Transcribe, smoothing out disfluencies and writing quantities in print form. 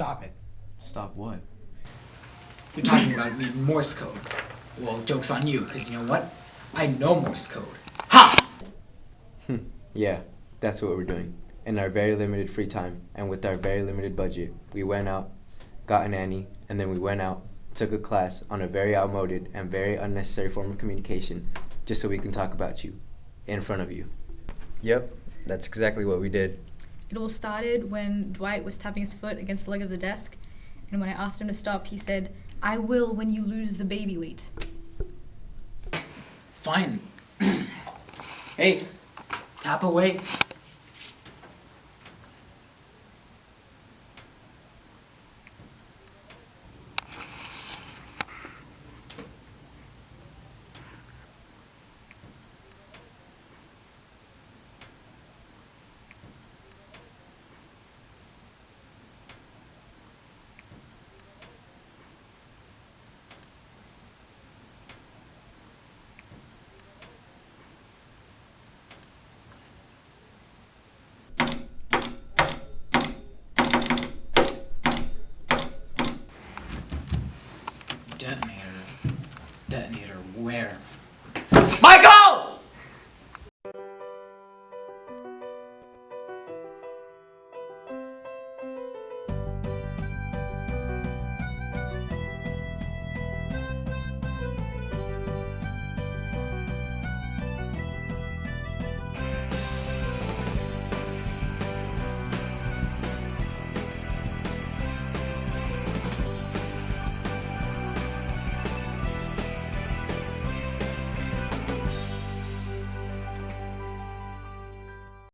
Stop it. Stop what? You're talking about me Morse code. Well, joke's on you, because you know what? I know Morse code. Ha! Yeah, that's what we're doing. In our very limited free time and with our very limited budget, we went out, got a nanny, and then we went out, took a class on a very outmoded and very unnecessary form of communication just so we can talk about you in front of you. Yep, that's exactly what we did. It all started when Dwight was tapping his foot against the leg of the desk, and when I asked him to stop, he said, "I will when you lose the baby weight." Fine. Hey, tap away. Detonator. Detonator where? Michael!